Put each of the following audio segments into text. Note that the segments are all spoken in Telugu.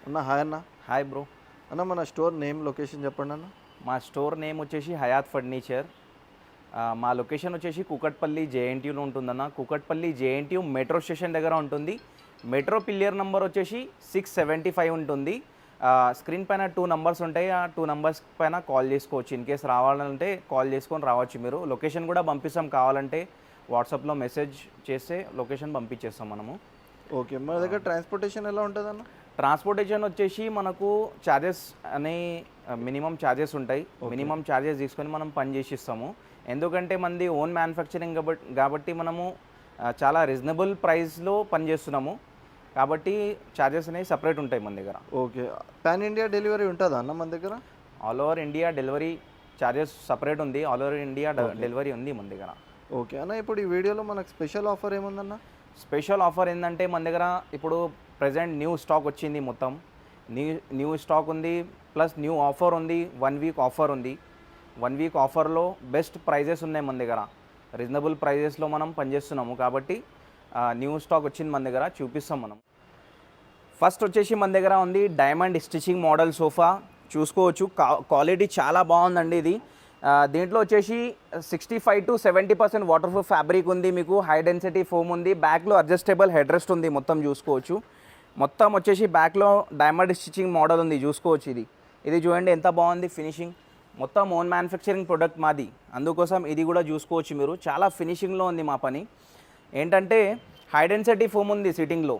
అన్న హాయ్ అన్న. Hi bro. అన్న మన స్టోర్ నేమ్ లొకేషన్ చెప్పండి అన్న. మా స్టోర్ నేమ్ వచ్చేసి హయాత్ ఫర్నిచర్. మా లొకేషన్ వచ్చేసి కూకట్పల్లి జేఎన్టీయూలో ఉంటుందన్న. కూకట్పల్లి జేఎన్టీయూ మెట్రో స్టేషన్ దగ్గర ఉంటుంది. మెట్రో పిల్లర్ నెంబర్ వచ్చేసి 675 ఉంటుంది. స్క్రీన్ పైన 2 నంబర్స్ ఉంటాయి. ఆ 2 నంబర్స్ పైన కాల్ చేసుకోవచ్చు. ఇన్ కేస్ రావాలంటే కాల్ చేసుకొని రావచ్చు. మీరు లొకేషన్ కూడా పంపిస్తాం, కావాలంటే వాట్సాప్లో మెసేజ్ చేస్తే లొకేషన్ పంపించేస్తాం మనము. ఓకే, మన దగ్గర ట్రాన్స్పోర్టేషన్ ఎలా ఉంటుంది అన్న? ట్రాన్స్పోర్టేషన్ వచ్చేసి మనకు ఛార్జెస్ అనే మినిమం ఛార్జెస్ ఉంటాయి. మినిమం ఛార్జెస్ తీసుకొని మనం పని చేసి ఇస్తాము. ఎందుకంటే మనది ఓన్ మ్యానుఫ్యాక్చరింగ్ కాబట్టి మనము చాలా రీజనబుల్ ప్రైస్లో పనిచేస్తున్నాము. కాబట్టి ఛార్జెస్ అనేవి సపరేట్ ఉంటాయి మన దగ్గర. ఓకే, పాన్ ఇండియా డెలివరీ ఉంటుందా అన్న మన దగ్గర? All over India delivery charges separate ఉంది. ఆల్ ఓవర్ ఇండియా డెలివరీ ఉంది మన దగ్గర. ఓకే అన్న, ఇప్పుడు ఈ వీడియోలో మనకు స్పెషల్ ఆఫర్ ఏముందన్న? స్పెషల్ ఆఫర్ ఏంటంటే మన దగ్గర ఇప్పుడు ప్రజెంట్ న్యూ స్టాక్ వచ్చింది. మొత్తం న్యూ స్టాక్ ఉంది, ప్లస్ న్యూ ఆఫర్ ఉంది. 1 వీక్ ఆఫర్ ఉంది. 1 వీక్ ఆఫర్లో బెస్ట్ ప్రైజెస్ ఉన్నాయి మన దగ్గర. రీజనబుల్ ప్రైజెస్లో మనం పనిచేస్తున్నాము. కాబట్టి న్యూ స్టాక్ వచ్చింది మన దగ్గర, చూపిస్తాం మనం. ఫస్ట్ వచ్చేసి మన దగ్గర ఉంది డైమండ్ స్టిచింగ్ మోడల్ సోఫా. చూసుకోవచ్చు, క్వాలిటీ చాలా బాగుందండి ఇది. దీంట్లో వచ్చేసి 65 to 70% వాటర్ ప్రూఫ్ ఫ్యాబ్రిక్ ఉంది. మీకు హై డెన్సిటీ ఫోమ్ ఉంది. బ్యాక్లో అడ్జస్టబుల్ హెడ్ రెస్ట్ ఉంది. మొత్తం చూసుకోవచ్చు. మొత్తం వచ్చేసి బ్యాక్లో డైమండ్ స్టిచింగ్ మోడల్ ఉంది. చూసుకోవచ్చు, ఇది చూడండి ఎంత బాగుంది ఫినిషింగ్. మొత్తం ఓన్ మ్యానుఫ్యాక్చరింగ్ ప్రొడక్ట్ మాది. అందుకోసం ఇది కూడా చూసుకోవచ్చు మీరు. చాలా ఫినిషింగ్లో ఉంది మా పని. ఏంటంటే హై డెన్సిటీ ఫోమ్ ఉంది సిట్టింగ్లో.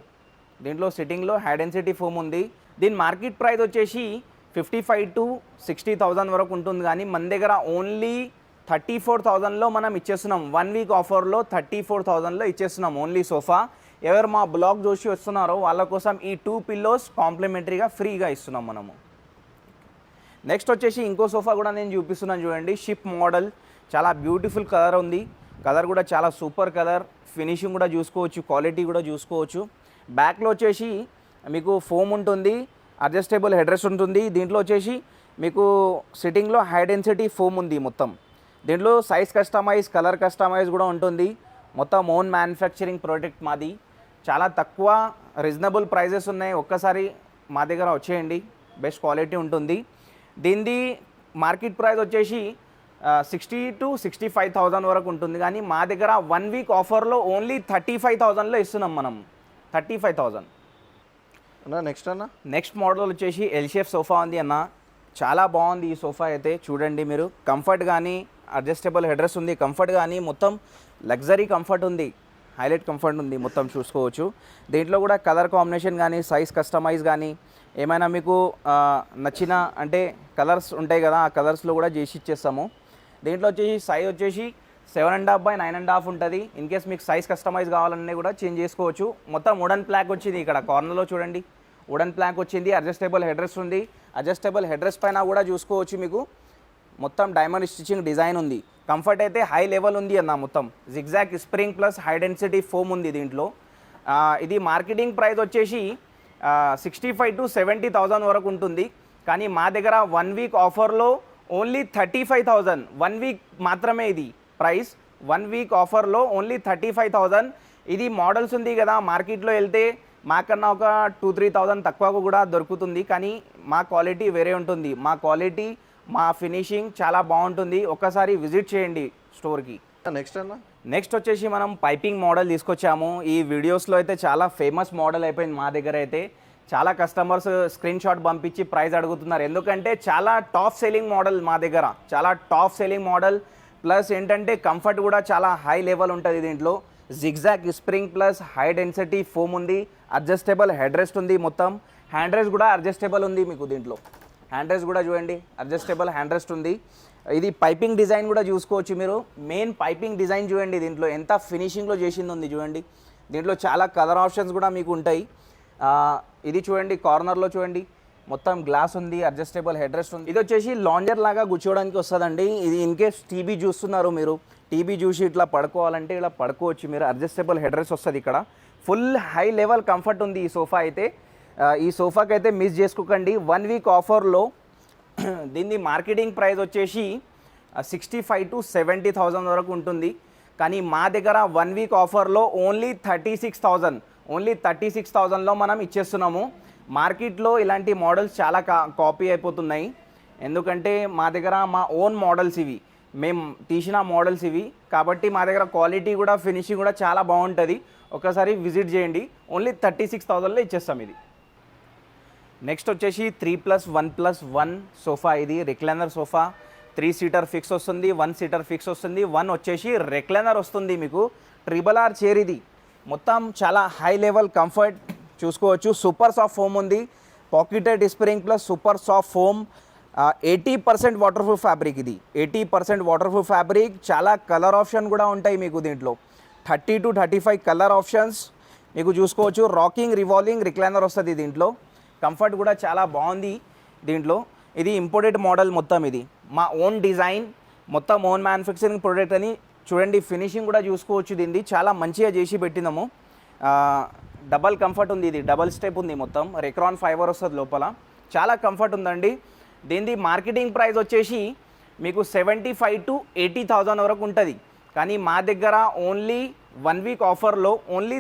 దీంట్లో సిట్టింగ్లో హై డెన్సిటీ ఫోమ్ ఉంది. దీని మార్కెట్ ప్రైస్ వచ్చేసి 55 to 60,000 వరకు ఉంటుంది. కానీ మన దగ్గర ఓన్లీ 34,000లో మనం ఇచ్చేస్తున్నాం. 1 వీక్ ఆఫర్లో 34,000లో ఇచ్చేస్తున్నాం ఓన్లీ సోఫా. ఎవరు మా బ్లాగ్ చూసి వస్తున్నారో వాళ్ళ కోసం ఈ 2 పిల్లోస్ కాంప్లిమెంటరీగా ఫ్రీగా ఇస్తున్నాం మనము. నెక్స్ట్ వచ్చేసి ఇంకో సోఫా కూడా నేను చూపిస్తున్నాను చూడండి. షిప్ మోడల్, చాలా బ్యూటిఫుల్ కలర్ ఉంది. కలర్ కూడా చాలా సూపర్ కలర్. ఫినిషింగ్ కూడా చూసుకోవచ్చు, క్వాలిటీ కూడా చూసుకోవచ్చు. బ్యాక్లో వచ్చేసి మీకు ఫోమ్ ఉంటుంది, అడ్జస్టబుల్ హెడ్ రెస్ట్ ఉంటుంది. దీంట్లో వచ్చేసి మీకు సిట్టింగ్లో హై డెన్సిటీ ఫోమ్ ఉంది మొత్తం. దీంట్లో సైజ్ కస్టమైజ్, కలర్ కస్టమైజ్ కూడా ఉంటుంది. మొత్తం ఓన్ మ్యానుఫ్యాక్చరింగ్ ప్రోడక్ట్ మాది. చాలా తక్కువ రీజనబుల్ ప్రైజెస్ ఉన్నాయి. ఒక్కసారి మా దగ్గర వచ్చేయండి, బెస్ట్ క్వాలిటీ ఉంటుంది. దీనిది మార్కెట్ ప్రైస్ వచ్చేసి 60 to 65,000 వరకు ఉంటుంది. కానీ మా దగ్గర 1 వీక్ ఆఫర్లో ఓన్లీ 35,000లో ఇస్తున్నాం మనం. 35,000. అన్న నెక్స్ట్ అన్న, నెక్స్ట్ మోడల్ వచ్చేసి ఎల్ షేప్ సోఫా ఉంది అన్న. చాలా బాగుంది ఈ సోఫా అయితే. చూడండి మీరు, కంఫర్ట్ కానీ అడ్జస్టబుల్ హెడ్రెస్ ఉంది. కంఫర్ట్ కానీ మొత్తం లగ్జరీ కంఫర్ట్ ఉంది, హైలైట్ కంఫర్ట్ ఉంది మొత్తం చూసుకోవచ్చు. దీంట్లో కూడా కలర్ కాంబినేషన్ కానీ సైజ్ కస్టమైజ్ కానీ ఏమైనా మీకు నచ్చిన అంటే కలర్స్ ఉంటాయి కదా, ఆ కలర్స్లో కూడా చేసి ఇచ్చేస్తాము. దీంట్లో వచ్చేసి సైజ్ వచ్చేసి 7.5 by 9.5 ఉంటుంది. ఇన్ కేస్ మీకు సైజ్ కస్టమైజ్ కావాలన్నీ కూడా చేంజ్ చేసుకోవచ్చు. మొత్తం వుడెన్ ప్లాక్ వచ్చింది. ఇక్కడ కార్నర్లో చూడండి వుడెన్ ప్లాక్ వచ్చింది. అడ్జస్టబుల్ హెడ్రెస్ ఉంది. అడ్జస్టబుల్ హెడ్రెస్ పైన కూడా చూసుకోవచ్చు మీకు మొత్తం డైమండ్ స్టిచింగ్ డిజైన్ ఉంది. కంఫర్ట్ అయితే హై లెవెల్ ఉంది అన్న. మొత్తం zigzag spring plus high density foam ఉంది దీంట్లో. ఇది మార్కెటింగ్ ప్రైస్ వచ్చేసి 65 to 70,000 వరకు ఉంటుంది. కానీ మా దగ్గర 1 వీక్ ఆఫర్లో ఓన్లీ 35,000. 1 వీక్ మాత్రమే ఇది ప్రైస్. 1 వీక్ ఆఫర్లో ఓన్లీ 35,000. ఇది మోడల్స్ ఉంది కదా, మార్కెట్లో వెళ్తే మాకన్నా ఒక 2-3,000 తక్కువకు కూడా దొరుకుతుంది. కానీ మా క్వాలిటీ వేరే ఉంటుంది. మా క్వాలిటీ, మా ఫినిషింగ్ చాలా బాగుంటుంది. ఒక్కసారి విజిట్ చేయండి స్టోర్కి. నెక్స్ట్ అన్న, నెక్స్ట్ వచ్చేసి మనం పైపింగ్ మోడల్ తీసుకొచ్చాము. ఈ వీడియోస్లో అయితే చాలా ఫేమస్ మోడల్ అయిపోయింది మా దగ్గర అయితే. చాలా కస్టమర్స్ స్క్రీన్ షాట్ పంపించి ప్రైస్ అడుగుతున్నారు. ఎందుకంటే చాలా టాప్ సెల్లింగ్ మోడల్ మా దగ్గర. చాలా టాప్ సెల్లింగ్ మోడల్. ప్లస్ ఏంటంటే కంఫర్ట్ కూడా చాలా హై లెవెల్ ఉంటుంది. దీంట్లో zigzag spring plus high density foam ఉంది. అడ్జస్టబుల్ హెడ్ రెస్ట్ ఉంది. మొత్తం హ్యాండ్ రెస్ట్ కూడా అడ్జస్టబుల్ ఉంది మీకు. దీంట్లో హ్యాండ్ రెస్ట్ కూడా చూడండి, అడ్జస్టబుల్ హ్యాండ్ రెస్ట్ ఉంది. ఇది పైపింగ్ డిజైన్ కూడా చూసుకోవచ్చు మీరు. మెయిన్ పైపింగ్ డిజైన్ చూడండి దీంట్లో ఎంత ఫినిషింగ్లో చేసింది ఉంది చూడండి. దీంట్లో చాలా కలర్ ఆప్షన్స్ కూడా మీకు ఉంటాయి. ఇది చూడండి, కార్నర్లో చూడండి మొత్తం గ్లాస్ ఉంది, అడ్జస్టబుల్ హెడ్ రెస్ట్ ఉంది. ఇది వచ్చేసి లాంజర్ లాగా కూర్చోవడానికి వస్తుందండి. ఇది ఇన్ కేస్ టీవీ చూస్తున్నారు మీరు, టీవీ చూసి ఇట్లా పడుకోవాలంటే ఇలా పడుకోవచ్చు మీరు. అడ్జస్టబుల్ హెడ్ రెస్ట్ వస్తుంది. ఇక్కడ ఫుల్ హై లెవెల్ కంఫర్ట్ ఉంది ఈ సోఫా అయితే. ఈ సోఫాకి అయితే మిస్ చేసుకోకండి. 1 వీక్ ఆఫర్లో దీన్ని మార్కెటింగ్ ప్రైస్ వచ్చేసి 65 to 70,000 వరకు ఉంటుంది. కానీ మా దగ్గర 1 వీక్ ఆఫర్లో ఓన్లీ 36,000 లో మనం ఇచ్చేస్తున్నాము. మార్కెట్లో ఇలాంటి మోడల్స్ చాలా కాపీ అయిపోతున్నాయి. ఎందుకంటే మా దగ్గర మా ఓన్ మోడల్స్ ఇవి, మేము తీసిన మోడల్స్ ఇవి, కాబట్టి మా దగ్గర క్వాలిటీ కూడా ఫినిషింగ్ కూడా చాలా బాగుంటుంది. ఒకసారి విజిట్ చేయండి. ఓన్లీ 36,000లో ఇచ్చేస్తాం ఇది. నెక్స్ట్ వచ్చేసి 3+1+1 సోఫా. ఇది రిక్లైనర్ సోఫా. 3 సీటర్ ఫిక్స్ వస్తుంది, 1 సీటర్ ఫిక్స్ వస్తుంది, 1 వచ్చేసి రిక్లైనర్ వస్తుంది మీకు. RRR చైర్ ఇది. మొత్తం చాలా హై లెవెల్ కంఫర్ట్ చూసుకోవచ్చు. సూపర్ సాఫ్ట్ ఫోమ్ ఉంది, pocketed spring plus super soft foam. 80% water proof fabric ఇది. 80% వాటర్ ప్రూఫ్ ఫ్యాబ్రిక్. చాలా కలర్ ఆప్షన్ కూడా ఉంటాయి మీకు దీంట్లో. 30 to 35 కలర్ ఆప్షన్స్ మీకు చూసుకోవచ్చు. రాకింగ్ రివాల్వింగ్ రిక్లైనర్ వస్తుంది దీంట్లో. కంఫర్ట్ కూడా చాలా బాగుంది దీంట్లో. ఇది ఇంపోర్టెడ్ మోడల్ మొత్తం. ఇది మా ఓన్ డిజైన్, మొత్తం ఓన్ మ్యానుఫ్యాక్చరింగ్ ప్రోడక్ట్ అని చూడండి. ఫినిషింగ్ కూడా చూసుకోవచ్చు. దీన్ని చాలా మంచిగా చేసి పెట్టినాము. డబల్ కంఫర్ట్ ఉంది. ఇది డబల్ స్టెప్ ఉంది. మొత్తం రెక్రాన్ ఫైబర్ వస్తుంది లోపల. చాలా కంఫర్ట్ ఉందండి. దీని మార్కెటింగ్ ప్రైస్ వచ్చేసి మీకు 75,000 to 80,000 వరకు ఉంటుంది. కానీ మా దగ్గర ఓన్లీ 1 వీక్ ఆఫర్లో ఓన్లీ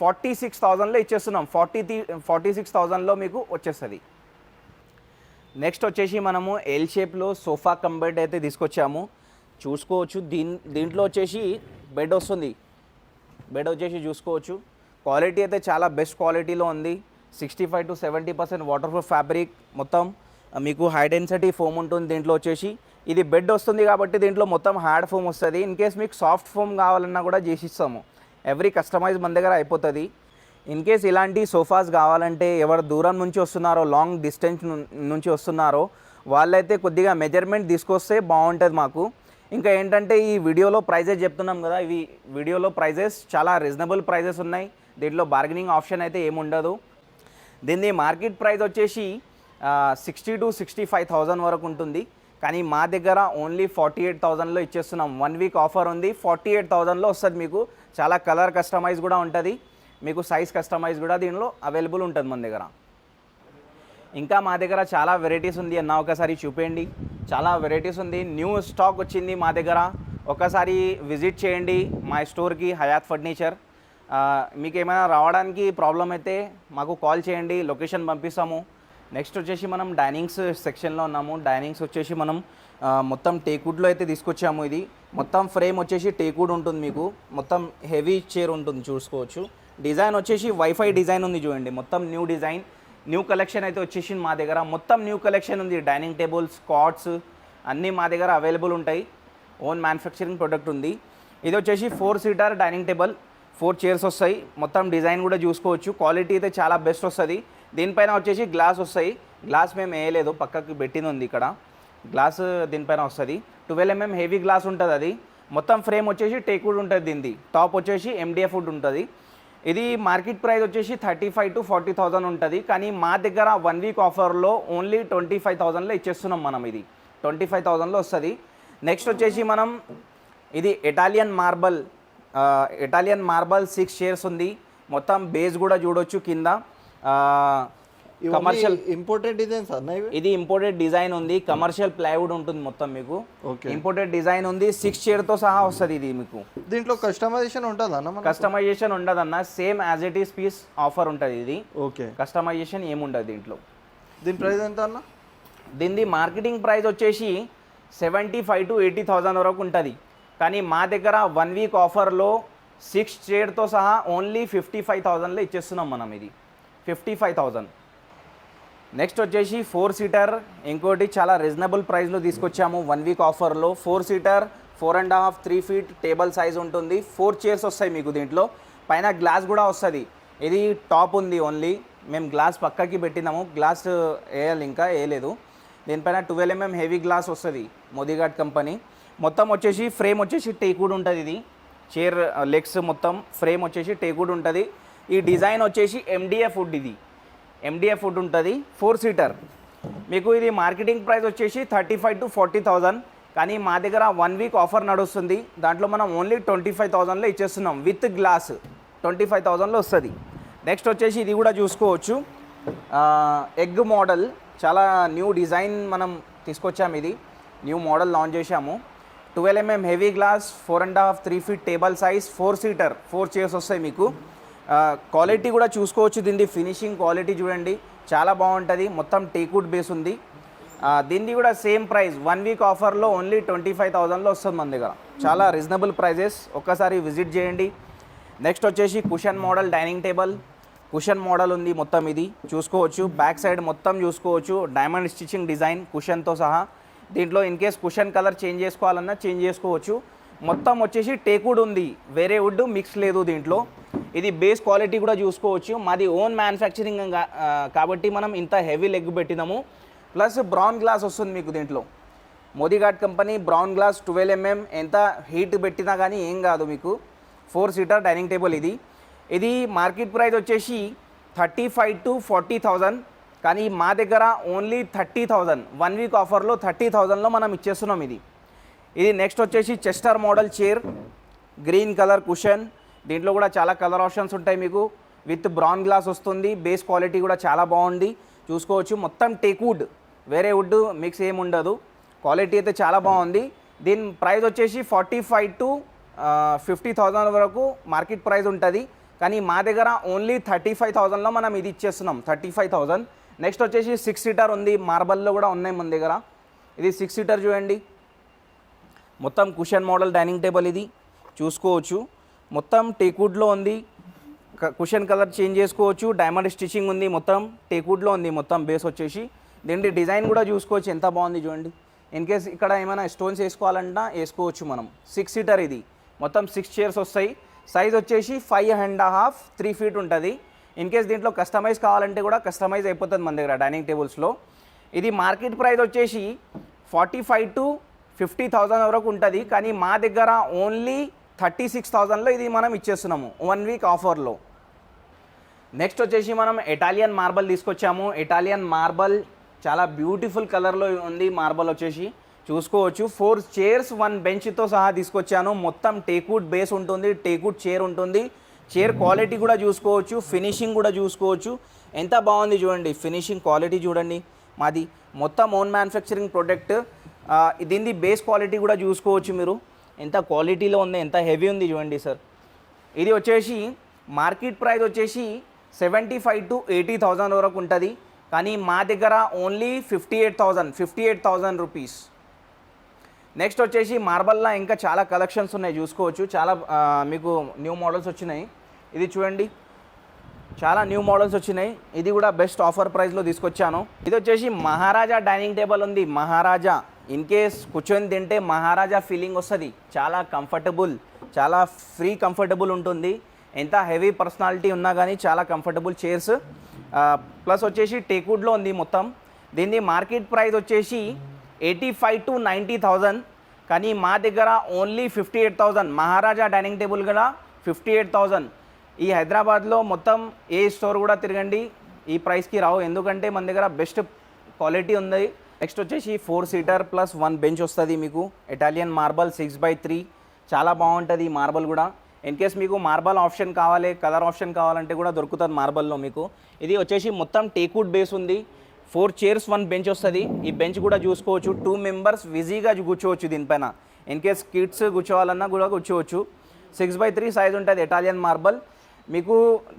46,000లో ఇచ్చేస్తున్నాం. 46,000లో మీకు వచ్చేస్తుంది. నెక్స్ట్ వచ్చేసి మనము ఎల్ షేప్లో సోఫా కమ్ బెడ్ అయితే తీసుకొచ్చాము. చూసుకోవచ్చు. దీంట్లో వచ్చేసి బెడ్ వస్తుంది. బెడ్ వచ్చేసి చూసుకోవచ్చు. క్వాలిటీ అయితే చాలా బెస్ట్ క్వాలిటీలో ఉంది. 65 to 70% వాటర్ ప్రూఫ్ ఫ్యాబ్రిక్. మొత్తం మీకు హై డెన్సిటీ ఫోమ్ ఉంటుంది దీంట్లో వచ్చేసి. ఇది బెడ్ వస్తుంది కాబట్టి దీంట్లో మొత్తం హార్డ్ ఫోమ్ వస్తుంది. ఇన్ కేస్ మీకు సాఫ్ట్ ఫోమ్ కావాలన్నా కూడా చేసిస్తాము. ఎవ్రీ కస్టమైజ్ మన దగ్గర అయిపోతుంది. ఇన్ కేస్ ఇలాంటి సోఫాస్ కావాలంటే ఎవరు దూరం నుంచి వస్తున్నారో, లాంగ్ డిస్టెన్స్ నుంచి వస్తున్నారో వాళ్ళైతే కొద్దిగా మెజర్మెంట్ తీసుకొస్తే బాగుంటుంది మాకు. ఇంకా ఏంటంటే ఈ వీడియోలో ప్రైజెస్ చెప్తున్నాం కదా, ఇవి వీడియోలో ప్రైజెస్ చాలా రీజనబుల్ ప్రైజెస్ ఉన్నాయి. దీంట్లో బార్గెనింగ్ ఆప్షన్ అయితే ఏముండదు. దీని మార్కెట్ ప్రైస్ వచ్చేసి 60 to 65,000 వరకు ఉంటుంది. కానీ మా దగ్గర ఓన్లీ 48,000లో ఇచ్చేస్తున్నాం. 1 వీక్ ఆఫర్ ఉంది. 48,000లో వస్తుంది మీకు. చాలా కలర్ కస్టమైజ్ కూడా ఉంటుంది మీకు. సైజ్ కస్టమైజ్ కూడా దీనిలో అవైలబుల్ ఉంటుంది మన దగ్గర. ఇంకా మా దగ్గర చాలా వెరైటీస్ ఉంది అన్న, ఒకసారి చూపేయండి. చాలా వెరైటీస్ ఉంది. న్యూ స్టాక్ వచ్చింది మా దగ్గర. ఒకసారి విజిట్ చేయండి మా స్టోర్కి, హయాత్ ఫర్నిచర్. మీకు ఏమైనా రావడానికి ప్రాబ్లం అయితే మాకు కాల్ చేయండి, లొకేషన్ పంపిస్తాము. నెక్స్ట్ వచ్చేసి మనం డైనింగ్స్ సెక్షన్లో ఉన్నాము. డైనింగ్స్ వచ్చేసి మనం మొత్తం టేక్వుడ్లో అయితే తీసుకొచ్చాము. ఇది మొత్తం ఫ్రేమ్ వచ్చేసి టేక్వుడ్ ఉంటుంది మీకు. మొత్తం హెవీ చైర్ ఉంటుంది చూసుకోవచ్చు. డిజైన్ వచ్చేసి వైఫై డిజైన్ ఉంది చూడండి. మొత్తం న్యూ డిజైన్, న్యూ కలెక్షన్ అయితే వచ్చేసి మా దగ్గర. మొత్తం న్యూ కలెక్షన్ ఉంది. డైనింగ్ టేబుల్స్, కాట్స్ అన్నీ మా దగ్గర అవైలబుల్ ఉంటాయి. ఓన్ మ్యానుఫ్యాక్చరింగ్ ప్రొడక్ట్ ఉంది. ఇది వచ్చేసి 4 సీటర్ డైనింగ్ టేబుల్, 4 చైర్స్ వస్తాయి. మొత్తం డిజైన్ కూడా చూసుకోవచ్చు. క్వాలిటీ అయితే చాలా బెస్ట్ వస్తుంది. దీనిపైన వచ్చేసి గ్లాస్ వస్తాయి. గ్లాస్ మేము వేయలేదు, పక్కకి పెట్టింది ఉంది ఇక్కడ. గ్లాస్ దీనిపైన వస్తుంది. 12 mm హెవీ గ్లాస్ ఉంటుంది అది. మొత్తం ఫ్రేమ్ వచ్చేసి టేక్వుడ్ ఉంటుంది దీనిది. టాప్ వచ్చేసి MDF వుడ్ ఉంటుంది. ఇది మార్కెట్ ప్రైస్ వచ్చేసి 35,000 to 40,000 ఉంటుంది. కానీ మా దగ్గర 1 వీక్ ఆఫర్లో ఓన్లీ 25,000లో ఇచ్చేస్తున్నాం మనం. ఇది 25,000లో వస్తుంది. నెక్స్ట్ వచ్చేసి మనం ఇది ఇటాలియన్ మార్బల్ 6 చైర్స్ ఉంది. మొత్తం బేస్ కూడా చూడొచ్చు కింద. కమర్షియల్ ఇంపోర్టెడ్ డిజైన్స్ అన్న ఇవి. ఇది ఇంపోర్టెడ్ డిజైన్ ఉంది. కమర్షియల్ ప్లైవుడ్ ఉంటుంది మొత్తం మీకు. ఇంపోర్టెడ్ డిజైన్ ఉంది. 6 చైర్తో సహా వస్తుంది ఇది మీకు. దీంట్లో కస్టమైజేషన్ ఉంటుంది అన్న? కస్టమైజేషన్ ఉండదన్న, same as it is piece offer ఉంటుంది ఇది. ఓకే. కస్టమైజేషన్ ఏముండదు దీంట్లో. దీని ప్రైస్ ఎంత అన్న? దీని మార్కెటింగ్ ప్రైస్ వచ్చేసి 75,000 to 80,000 వరకు ఉంటుంది. కానీ మా దగ్గర 1 వీక్ ఆఫర్లో 6 చైర్తో సహా ఓన్లీ 55,000లో ఇచ్చేస్తున్నాం మనం. ఇది 55,000. నెక్స్ట్ వచ్చేసి 4 సీటర్. ఇంకోటి చాలా రీజనబుల్ ప్రైస్లో తీసుకొచ్చాము 1 వీక్ ఆఫర్లో. 4 సీటర్, 4.5 3 feet టేబుల్ సైజ్ ఉంటుంది. 4 చైర్స్ వస్తాయి మీకు దీంట్లో. పైన గ్లాస్ కూడా వస్తుంది. ఇది టాప్ ఉంది ఓన్లీ. మేము గ్లాస్ పక్కకి పెట్టినాము. గ్లాస్ వేయాలి, ఇంకా వేయలేదు. దీనిపైన 12 mm హెవీ గ్లాస్ వస్తుంది, మోదీఘాట్ కంపెనీ. మొత్తం వచ్చేసి ఫ్రేమ్ వచ్చేసి టేక్వుడ్ ఉంటుంది. ఇది చైర్ లెగ్స్ మొత్తం ఫ్రేమ్ వచ్చేసి టేక్వుడ్ ఉంటుంది. ఈ డిజైన్ వచ్చేసి MDF వుడ్. ఇది MDF వుడ్ ఉంటుంది. 4 సీటర్. మీకు ఇది మార్కెటింగ్ ప్రైస్ వచ్చేసి 35,000 to 40,000. కానీ మా దగ్గర 1 వీక్ ఆఫర్ నడుస్తుంది. దాంట్లో మనం ఓన్లీ 25,000లో ఇచ్చేస్తున్నాం. విత్ గ్లాస్ 25,000లో వస్తుంది. నెక్స్ట్ వచ్చేసి ఇది కూడా చూసుకోవచ్చు. ఎగ్ మోడల్, చాలా న్యూ డిజైన్ మనం తీసుకొచ్చాము. ఇది న్యూ మోడల్ లాంచ్ చేశాము. 12 mm heavy glass, 4.5 3 feet table size, 4 seater, 4 chairs వస్తాయి మీకు. క్వాలిటీ కూడా చూసుకోవచ్చు. దీని ఫినిషింగ్ క్వాలిటీ చూడండి. చాలా బాగుంటుంది, మొత్తం టేక్వుడ్ బేస్ ఉంది. దీన్ని కూడా సేమ్ ప్రైస్ 1 వీక్ ఆఫర్లో ఓన్లీ 25,000లో వస్తుంది మన దగ్గర. చాలా రీజనబుల్ ప్రైజెస్, ఒక్కసారి విజిట్ చేయండి. నెక్స్ట్ వచ్చేసి cushion model dining table. Cushion model ఉంది మొత్తం, ఇది చూసుకోవచ్చు. బ్యాక్ సైడ్ మొత్తం చూసుకోవచ్చు, డైమండ్ స్టిచ్చింగ్ డిజైన్ కుషన్తో సహా. దీంట్లో in case cushion colour change చేసుకోవాలన్నా చేంజ్ చేసుకోవచ్చు. మొత్తం వచ్చేసి టేక్వుడ్ ఉంది, వేరే వుడ్ మిక్స్ లేదు దీంట్లో. ఇది బేస్ క్వాలిటీ కూడా చూసుకోవచ్చు. మాది ఓన్ మ్యానుఫ్యాక్చరింగ్ కాబట్టి మనం ఇంత హెవీ లెగ్ పెట్టినాము. ప్లస్ బ్రౌన్ గ్లాస్ వస్తుంది మీకు దీంట్లో. మోదీఘాట్ కంపెనీ బ్రౌన్ గ్లాస్ 12 mm. ఎంత హీట్ పెట్టినా కానీ ఏం కాదు మీకు. 4 సీటర్ డైనింగ్ టేబుల్ ఇది. ఇది మార్కెట్ ప్రైస్ వచ్చేసి 35,000 to 40,000, కానీ మా దగ్గర ఓన్లీ 30,000. 1 వీక్ ఆఫర్లో 30,000లో మనం ఇచ్చేస్తున్నాం ఇది. ఇది నెక్స్ట్ వచ్చేసి Chester model chair, green colour cushion. దీంట్లో కూడా చాలా కలర్ ఆప్షన్స్ ఉంటాయి మీకు. విత్ బ్రౌన్ గ్లాస్ వస్తుంది, బేస్ క్వాలిటీ కూడా చాలా బాగుంది చూసుకోవచ్చు. మొత్తం టేక్వుడ్, వేరే వుడ్ మిక్స్ ఏమి ఉండదు. క్వాలిటీ అయితే చాలా బాగుంది. దీని ప్రైస్ వచ్చేసి 45,000 to 50,000 వరకు మార్కెట్ ప్రైస్ ఉంటుంది, కానీ మా దగ్గర ఓన్లీ 35,000లో మనం ఇది ఇచ్చేస్తున్నాం, 35,000. నెక్స్ట్ వచ్చేసి 6 సీటర్ ఉంది, మార్బల్లో కూడా ఉన్నాయి మన దగ్గర. ఇది 6 సీటర్ చూడండి, మొత్తం కుషన్ మోడల్ డైనింగ్ టేబుల్ ఇది చూసుకోవచ్చు. మొత్తం టేక్వుడ్లో ఉంది, కుషన్ కలర్ చేంజ్ చేసుకోవచ్చు. డైమండ్ స్టిచ్చింగ్ ఉంది, మొత్తం టేక్వుడ్లో ఉంది మొత్తం బేస్ వచ్చేసి. దీని డిజైన్ కూడా చూసుకోవచ్చు, ఎంత బాగుంది చూడండి. ఇన్ కేస్ ఇక్కడ ఏమైనా స్టోన్స్ వేసుకోవాలన్నా వేసుకోవచ్చు మనం. 6 సీటర్ ఇది, మొత్తం 6 చైర్స్ వస్తాయి. సైజ్ వచ్చేసి 5.5 3 feet ఉంటుంది. ఇన్ కేస్ దీంట్లో కస్టమైజ్ కావాలంటే కూడా కస్టమైజ్ అయిపోతుంది మన దగ్గర డైనింగ్ టేబుల్స్లో. ఇది మార్కెట్ ప్రైస్ వచ్చేసి 45,000 to 50,000 వరకు ఉంటుంది, కానీ మా దగ్గర ఓన్లీ 36,000లో ఇది మనం ఇచ్చేస్తున్నాము 1 వీక్ ఆఫర్లో. నెక్స్ట్ వచ్చేసి మనం ఇటాలియన్ మార్బల్ తీసుకొచ్చాము. ఇటాలియన్ మార్బల్ చాలా బ్యూటిఫుల్ కలర్లో ఉంది. మార్బల్ వచ్చేసి చూసుకోవచ్చు. 4 చైర్స్ 1 బెంచ్తో సహా తీసుకొచ్చాను. మొత్తం టేక్వుడ్ బేస్ ఉంటుంది, టేక్వుడ్ చైర్ ఉంటుంది. చైర్ క్వాలిటీ కూడా చూసుకోవచ్చు, ఫినిషింగ్ కూడా చూసుకోవచ్చు. ఎంత బాగుంది చూడండి, ఫినిషింగ్ క్వాలిటీ చూడండి. మాది మొత్తం ఓన్ మ్యానుఫ్యాక్చరింగ్ ప్రొడక్ట్. దీనిది బేస్ క్వాలిటీ కూడా చూసుకోవచ్చు మీరు, ఎంత క్వాలిటీలో ఉంది, ఎంత హెవీ ఉంది చూడండి సార్. ఇది వచ్చేసి మార్కెట్ ప్రైస్ వచ్చేసి 75,000 to 80,000 వరకు ఉంటుంది, కానీ మా దగ్గర ఓన్లీ 58,000 రూపీస్. నెక్స్ట్ వచ్చేసి మార్బల్లో ఇంకా చాలా కలెక్షన్స్ ఉన్నాయి చూసుకోవచ్చు. చాలా మీకు న్యూ మోడల్స్ వచ్చినాయి. ఇది చూడండి, చాలా న్యూ మోడల్స్ వచ్చినాయి. ఇది కూడా బెస్ట్ ఆఫర్ ప్రైస్లో తీసుకొచ్చాను. ఇది వచ్చేసి మహారాజా డైనింగ్ టేబుల్ ఉంది. మహారాజా ఇన్ కేస్ కూర్చొని తింటే మహారాజా ఫీలింగ్ వస్తుంది. చాలా కంఫర్టబుల్, చాలా ఫ్రీ కంఫర్టబుల్ ఉంటుంది. ఎంత హెవీ పర్సనాలిటీ ఉన్నా కానీ చాలా కంఫర్టబుల్ చైర్స్. ప్లస్ వచ్చేసి టేక్వుడ్లో ఉంది మొత్తం. దీన్ని మార్కెట్ ప్రైస్ వచ్చేసి 85,000 to 90,000, కానీ మా దగ్గర ఓన్లీ 58,000. మహారాజా డైనింగ్ టేబుల్ కూడా 58,000. ఈ హైదరాబాద్లో మొత్తం ఏ స్టోర్ కూడా తిరగండి, ఈ ప్రైస్కి రావు, ఎందుకంటే మన దగ్గర బెస్ట్ క్వాలిటీ ఉంది. నెక్స్ట్ వచ్చేసి 4 సీటర్ ప్లస్ 1 బెంచ్ వస్తుంది మీకు. ఇటాలియన్ మార్బల్ 6x3 చాలా బాగుంటుంది ఈ మార్బల్ కూడా. ఇన్ కేస్ మీకు మార్బల్ ఆప్షన్ కావాలి, కలర్ ఆప్షన్ కావాలంటే కూడా దొరుకుతుంది మార్బల్లో మీకు. ఇది వచ్చేసి మొత్తం టేక్వుడ్ బేస్ ఉంది. 4 చైర్స్ 1 బెంచ్ వస్తుంది. ఈ బెంచ్ కూడా చూసుకోవచ్చు, 2 members ఈజీగా కూర్చోవచ్చు దీనిపైన. ఇన్ కేస్ కిడ్స్ కూర్చోవాలన్నా కూడా కూర్చోవచ్చు. 6x3 సైజ్ ఉంటుంది ఇటాలియన్ మార్బల్. మీకు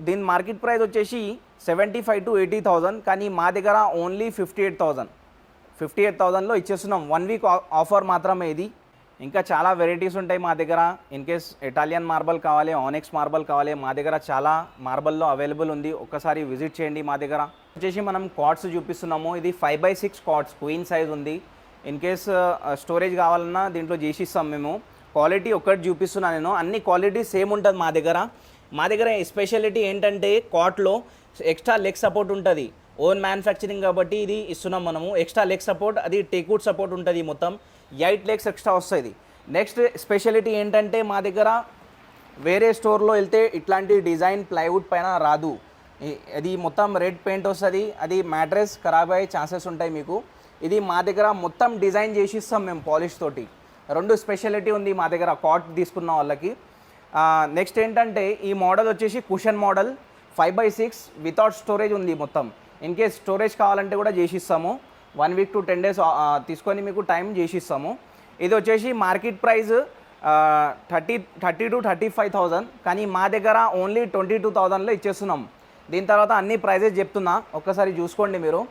దీని మార్కెట్ ప్రైస్ వచ్చేసి 75,000 to 80,000, కానీ మా దగ్గర ఓన్లీ 58,000లో ఇచ్చేస్తున్నాం. 1 వీక్ ఆఫర్ మాత్రమే ఇది. ఇంకా చాలా వెరైటీస్ ఉంటాయి మా దగ్గర. ఇన్ కేస్ ఇటాలియన్ మార్బల్ కావాలి, ఆనెక్స్ మార్బల్ కావాలి, మా దగ్గర చాలా మార్బల్లో అవైలబుల్ ఉంది. ఒక్కసారి విజిట్ చేయండి మా దగ్గర. వచ్చేసి మనం కార్డ్స్ చూపిస్తున్నాము. ఇది 5x6 కార్డ్స్ క్వీన్ సైజ్ ఉంది. ఇన్ కేస్ స్టోరేజ్ కావాలన్నా దీంట్లో చేసిస్తాం మేము. క్వాలిటీ ఒక్కటి చూపిస్తున్నాను నేను, అన్ని క్వాలిటీ సేమ్ ఉంటుంది మా దగ్గర. మా దగ్గర స్పెషాలిటీ ఏంటంటే కాట్లో ఎక్స్ట్రా లెగ్ సపోర్ట్ ఉంటుంది. ఓన్ మ్యానుఫ్యాక్చరింగ్ కాబట్టి ఇది ఇస్తున్నాం మనము. ఎక్స్ట్రా లెగ్ సపోర్ట్, అది టేక్వుడ్ సపోర్ట్ ఉంటుంది. మొత్తం 8 legs ఎక్స్ట్రా వస్తుంది. నెక్స్ట్ స్పెషాలిటీ ఏంటంటే మా దగ్గర వేరే స్టోర్లో వెళ్తే ఇట్లాంటి డిజైన్ ప్లైవుడ్ పైన రాదు. అది మొత్తం రెడ్ పెయింట్ వస్తుంది, అది మ్యాట్రెస్ ఖరాబ్ అయ్యే ఛాన్సెస్ ఉంటాయి మీకు. ఇది మా దగ్గర మొత్తం డిజైన్ చేసి ఇస్తాం మేము పాలిష్ తోటి. 2 స్పెషాలిటీ ఉంది మా దగ్గర కాట్ తీసుకున్న వాళ్ళకి. నెక్స్ట్ ఏంటంటే ఈ మోడల్ వచ్చేసి cushion model 5x6 without storage ఉంది మొత్తం. ఇన్ కేస్ స్టోరేజ్ కావాలంటే కూడా చేసిస్తాము. 1 week to 10 days తీసుకొని మీకు టైం చేసిస్తాము. ఇది వచ్చేసి మార్కెట్ ప్రైస్ 30,000 to 35,000, కానీ మా దగ్గర ఓన్లీ 22,000లో ఇచ్చేస్తున్నాం. దీని తర్వాత అన్ని ప్రైజెస్ చెప్తున్నా, ఒక్కసారి చూసుకోండి మీరు.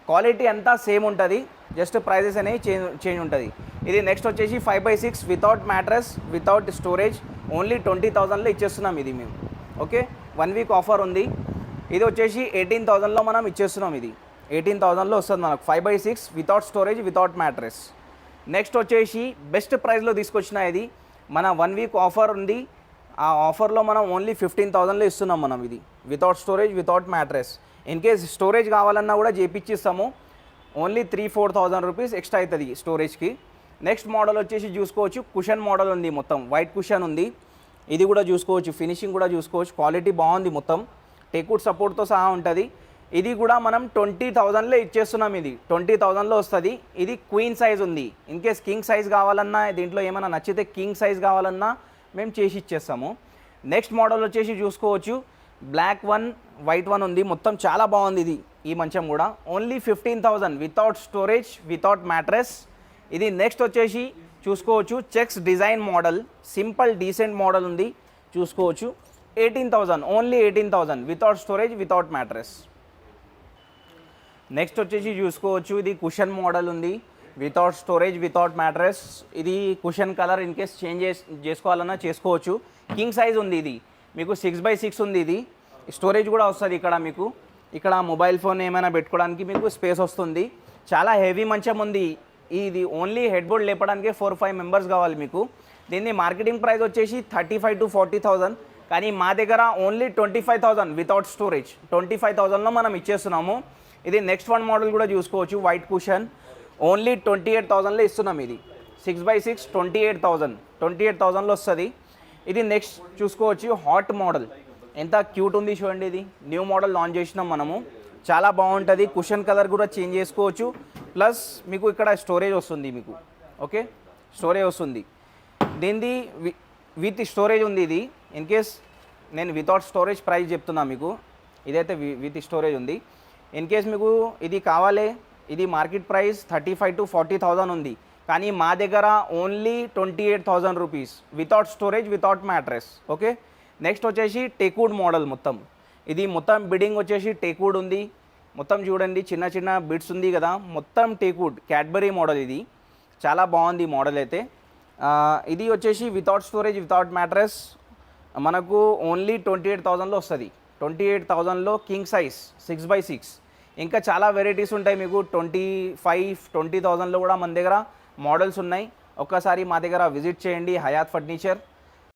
క్వాలిటీ అంతా సేమ్ ఉంటుంది, జస్ట్ ప్రైజెస్ అనేవి చేంజ్ ఉంటుంది. ఇది నెక్స్ట్ వచ్చేసి 5x6 without mattress without storage only 20,000లో ఇచ్చేస్తున్నాం ఇది మేము. ఓకే, 1 వీక్ ఆఫర్ ఉంది. ఇది వచ్చేసి 18,000లో మనం ఇచ్చేస్తున్నాం. ఇది 18,000లో వస్తుంది మనకు 5x6 without storage without mattress. Next వచ్చేసి బెస్ట్ ప్రైస్లో తీసుకొచ్చిన ఇది మన 1 వీక్ ఆఫర్ ఉంది. ఆ ఆఫర్లో మనం ఓన్లీ 15,000లో ఇస్తున్నాం మనం ఇది without storage without mattress. In case storage కావాలన్నా కూడా చేపిచ్చిస్తాము. ఓన్లీ 3-4,000 రూపీస్ ఎక్స్ట్రా అవుతుంది స్టోరేజ్కి. నెక్స్ట్ మోడల్ వచ్చేసి చూసుకోవచ్చు, కుషన్ మోడల్ ఉంది, మొత్తం వైట్ కుషన్ ఉంది. ఇది కూడా చూసుకోవచ్చు, ఫినిషింగ్ కూడా చూసుకోవచ్చు, క్వాలిటీ బాగుంది, మొత్తం టేక్వుడ్ సపోర్ట్తో సహా ఉంటుంది. ఇది కూడా మనం 20,000లో ఇచ్చేస్తున్నాం. ఇది 20,000లో వస్తుంది. ఇది క్వీన్ సైజ్ ఉంది. ఇన్ కేస్ కింగ్ సైజ్ కావాలన్నా, దీంట్లో ఏమైనా నచ్చితే కింగ్ సైజ్ కావాలన్నా మేము చేసి ఇచ్చేస్తాము. నెక్స్ట్ మోడల్ వచ్చేసి చూసుకోవచ్చు, బ్లాక్ వన్ వైట్ వన్ ఉంది, మొత్తం చాలా బాగుంది ఇది. ఈ మంచం కూడా only 15,000 without storage without mattress. ఇది నెక్స్ట్ వచ్చేసి చూసుకోవచ్చు, checks design model, simple decent model ఉంది, చూసుకోవచ్చు. 18,000 only 18,000 without storage without mattress. Next వచ్చేసి చూసుకోవచ్చు, ఇది కుషన్ మోడల్ ఉంది, వితౌట్ స్టోరేజ్ వితౌట్ మ్యాట్రెస్. ఇది cushion colour in case change చేసుకోవాలన్నా చేసుకోవచ్చు. కింగ్ సైజ్ ఉంది, ఇది మీకు 6x6 ఉంది. ఇది స్టోరేజ్ కూడా వస్తుంది ఇక్కడ మీకు. ఇక్కడ మొబైల్ ఫోన్ ఏమైనా పెట్టుకోవడానికి మీకు స్పేస్ వస్తుంది. చాలా హెవీ మంచం ఉంది. ఇది ఓన్లీ హెడ్ బోర్డ్ లేపడానికి 4-5 మెంబర్స్ కావాలి మీకు. దీన్ని మార్కెటింగ్ ప్రైస్ వచ్చేసి 35,000 to 40,000, కానీ మా దగ్గర ఓన్లీ 25,000 వితౌట్ స్టోరేజ్ 25,000లో మనం ఇచ్చేస్తున్నాము. ఇది నెక్స్ట్ వన్ మోడల్ కూడా చూసుకోవచ్చు, వైట్ కుషన్, ఓన్లీ 28,000లో ఇస్తున్నాం. ఇది 6x6 28,000లో వస్తుంది. ఇది నెక్స్ట్ చూసుకోవచ్చు, హాట్ మోడల్, ఎంత క్యూట్ ఉంది చూడండి. ఇది న్యూ మోడల్ లాంచ్ చేసినాం మనము, చాలా బాగుంటుంది. కుషన్ కలర్ కూడా చేంజ్ చేసుకోవచ్చు. ప్లస్ మీకు ఇక్కడ స్టోరేజ్ వస్తుంది మీకు. ఓకే, స్టోరేజ్ వస్తుంది. దీనిది విత్ స్టోరేజ్ ఉంది. ఇది ఇన్ కేస్ నేను వితౌట్ స్టోరేజ్ ప్రైస్ చెప్తున్నా మీకు. ఇదైతే విత్ స్టోరేజ్ ఉంది. ఇన్ కేస్ మీకు ఇది కావాలి, ఇది మార్కెట్ ప్రైస్ 35,000 to 40,000 ఉంది, కానీ మా దగ్గర only 28,000 rupees without storage without mattress. Okay, next వచ్చేసి టేక్వుడ్ మోడల్, మొత్తం ఇది మొత్తం బిడింగ్ వచ్చేసి టేక్వుడ్ ఉంది. మొత్తం చూడండి, చిన్న చిన్న బిట్స్ ఉంది కదా, మొత్తం టేక్వుడ్ క్యాడ్బరీ మోడల్. ఇది చాలా బాగుంది మోడల్ అయితే. ఇది వచ్చేసి వితౌట్ స్టోరేజ్ వితౌట్ మ్యాట్రెస్ మనకు ఓన్లీ 28,000లో వస్తుంది. 28,000లో కింగ్ సైజ్ 6x6. ఇంకా చాలా వెరైటీస్ ఉంటాయి మీకు. 25-20,000లో కూడా మన దగ్గర మోడల్స్ ఉన్నాయి. ఒక్కసారి మా దగ్గర విజిట్ చేయండి, హయాత్ ఫర్నిచర్.